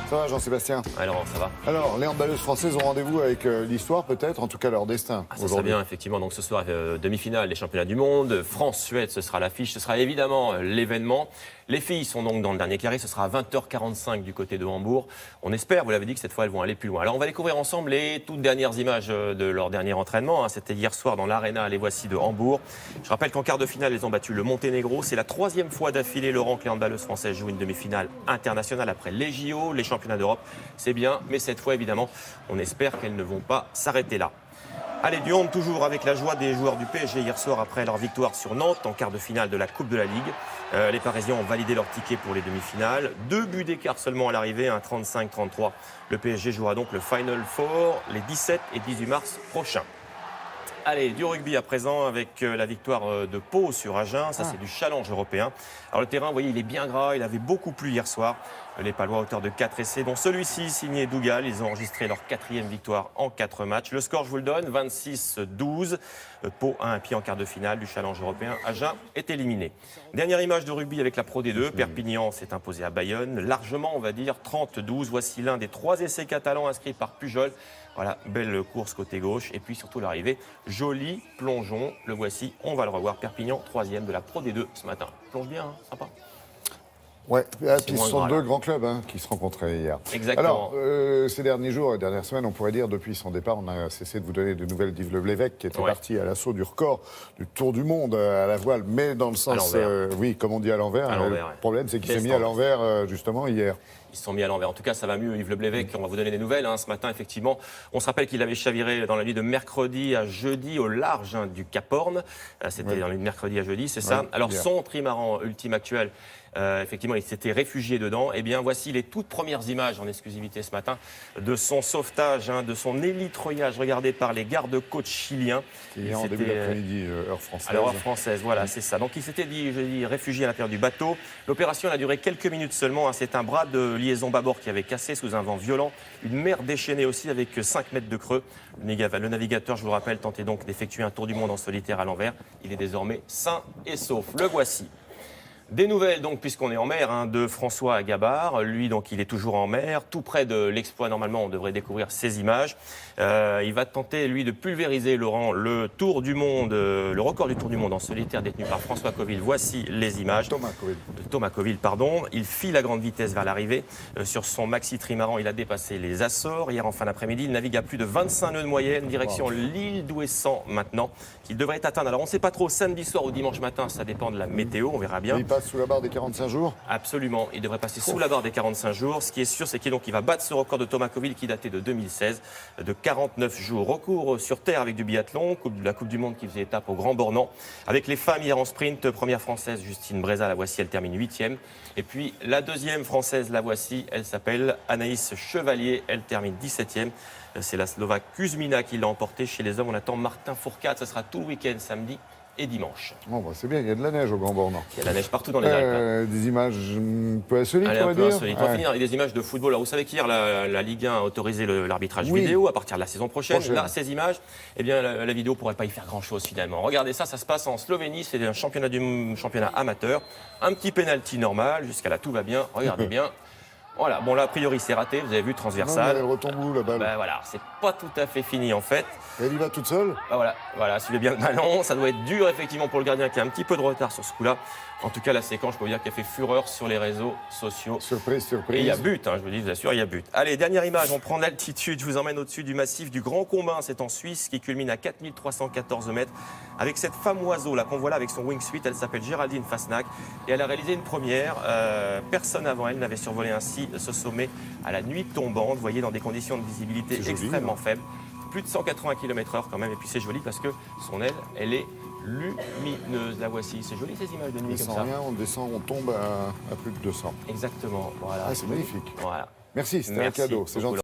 Ça va, Jean-Sébastien? Alors, ça va. Alors, les handballeuses françaises ont rendez-vous avec l'histoire, peut-être, en tout cas leur destin. Ça sera bien, effectivement. Donc, ce soir, demi-finale des championnats du monde. France-Suède, ce sera l'affiche. Ce sera évidemment l'événement. Les filles sont donc dans le dernier carré. Ce sera à 20h45 du côté de Hambourg. On espère, vous l'avez dit, que cette fois, elles vont aller plus loin. Alors, on va découvrir ensemble les toutes dernières images de leur dernier entraînement. C'était hier soir dans l'Arena, les voici de Hambourg. Je rappelle qu'en quart de finale, elles ont battu le Monténégro. C'est la troisième fois d'affilée, Laurent, que les handballeuses françaises jouent une demi-finale internationale après les JO, les championnats d'Europe. C'est bien, mais cette fois, évidemment, on espère qu'elles ne vont pas s'arrêter là. Allez, du hand toujours avec la joie des joueurs du PSG hier soir après leur victoire sur Nantes en quart de finale de la Coupe de la Ligue. Les Parisiens ont validé leur ticket pour les demi-finales. 2 buts d'écart seulement à l'arrivée, 35-33. Le PSG jouera donc le Final Four les 17 et 18 mars prochains. Allez, du rugby à présent avec la victoire de Pau sur Agen. Ça, c'est du challenge européen. Alors, le terrain, vous voyez, il est bien gras. Il avait beaucoup plu hier soir. Les Palois à hauteur de 4 essais, dont celui-ci signé Dougal. Ils ont enregistré leur 4e victoire en 4 matchs. Le score, je vous le donne, 26-12. Pau a un pied en quart de finale du challenge européen. Agen est éliminé. Dernière image de rugby avec la Pro D2. Perpignan s'est imposé à Bayonne. Largement, on va dire, 30-12. Voici l'un des 3 essais catalans inscrits par Pujol. Voilà, belle course côté gauche. Et puis surtout l'arrivée, joli plongeon. Le voici, on va le revoir. Perpignan, 3e de la Pro D2 ce matin. Plonge bien, hein, sympa. Ouais, puis ce sont deux grands clubs qui se rencontraient hier. Exactement. Alors, ces derniers jours et dernières semaines, on pourrait dire, depuis son départ, on a cessé de vous donner de nouvelles d'Yves Le Blévec, qui était parti à l'assaut du record du Tour du Monde à la voile, mais dans le sens, oui, comme on dit à l'envers. Le problème, c'est qu'il s'est mis à l'envers, justement, hier. Ils se sont mis à l'envers. En tout cas, ça va mieux, Yves Le Blévec. On va vous donner des nouvelles ce matin, effectivement. On se rappelle qu'il avait chaviré dans la nuit de mercredi à jeudi au large du Cap Horn. C'était dans la nuit de mercredi à jeudi, c'est ça. Alors, son trimaran ultime actuel, effectivement, il s'était réfugié dedans. Eh bien, voici les toutes premières images en exclusivité ce matin de son sauvetage, de son élitroyage regardé par les gardes-côtes chiliens. Hier en début d'après-midi, heure française. Alors, heure française, voilà, c'est ça. Donc, il s'était dit, je dis, réfugié à l'intérieur du bateau. L'opération a duré quelques minutes seulement. C'est un bras de liaison bâbord qui avait cassé sous un vent violent. Une mer déchaînée aussi avec 5 mètres de creux. Le navigateur, je vous le rappelle, tentait donc d'effectuer un tour du monde en solitaire à l'envers. Il est désormais sain et sauf. Le voici. Des nouvelles, donc, puisqu'on est en mer, de François Gabard. Lui, donc, il est toujours en mer. Tout près de l'exploit, normalement, on devrait découvrir ces images. Il va tenter, lui, de pulvériser, Laurent, le Tour du Monde, le record du Tour du Monde en solitaire détenu par François Coville. Voici les images. Thomas Coville, pardon. Il file à grande vitesse vers l'arrivée. Sur son maxi trimaran, il a dépassé les Açores. Hier, en fin d'après-midi, il navigue à plus de 25 nœuds de moyenne, direction l'île d'Ouessant, maintenant, qu'il devrait atteindre. Alors, on ne sait pas trop, samedi soir ou dimanche matin, ça dépend de la météo, on verra bien. Sous la barre des 45 jours? Absolument, il devrait passer sous la barre des 45 jours. Ce qui est sûr, c'est qu'il va battre ce record de Thomas Coville qui datait de 2016, de 49 jours. Recours sur terre avec du biathlon, la Coupe du Monde qui faisait étape au Grand Bornand. Avec les femmes hier en sprint, première française, Justine Breza, la voici, elle termine 8e. Et puis la deuxième française, la voici, elle s'appelle Anaïs Chevalier, elle termine 17e. C'est la Slovaque Kuzmina qui l'a emporté. Chez les hommes, on attend Martin Fourcade, ça sera tout le week-end, samedi et dimanche. Bon, c'est bien, il y a de la neige au Grand Bornand. Il y a de la neige partout dans les Alpes. Des images un peu insolites, on va dire. On va finir avec des images de football. Alors, vous savez qu'hier, la Ligue 1 a autorisé l'arbitrage vidéo à partir de la saison prochaine. Là, ces images, eh bien, la vidéo ne pourrait pas y faire grand-chose finalement. Regardez ça, ça se passe en Slovénie. C'est un championnat amateur. Un petit penalty normal. Jusqu'à là, tout va bien. Regardez bien. Voilà, bon là, a priori, c'est raté, vous avez vu, transversal. Elle retombe où, la balle? Voilà, c'est pas tout à fait fini, en fait. Elle y va toute seule? Voilà, suivez bien le ballon. Ça doit être dur, effectivement, pour le gardien qui a un petit peu de retard sur ce coup-là. En tout cas, la séquence, je peux vous dire qu'elle fait fureur sur les réseaux sociaux. Surprise. Et il y a but, je vous assure, il y a but. Allez, dernière image, on prend l'altitude. Je vous emmène au-dessus du massif du Grand Combin. C'est en Suisse, qui culmine à 4314 mètres. Avec cette femme oiseau là qu'on voit là avec son wingsuit, elle s'appelle Géraldine Fasnac. Et elle a réalisé une première. Personne avant elle n'avait survolé ainsi ce sommet à la nuit tombante. Vous voyez, dans des conditions de visibilité extrêmement faibles. Plus de 180 km/h quand même. Et puis c'est joli parce que son aile, elle est lumineuse. La voici. C'est joli ces images de nuit comme ça. Rien, on descend, on tombe à plus de 200. Exactement. Voilà. C'est magnifique. Voilà. Merci, c'était un cadeau. C'est gentil.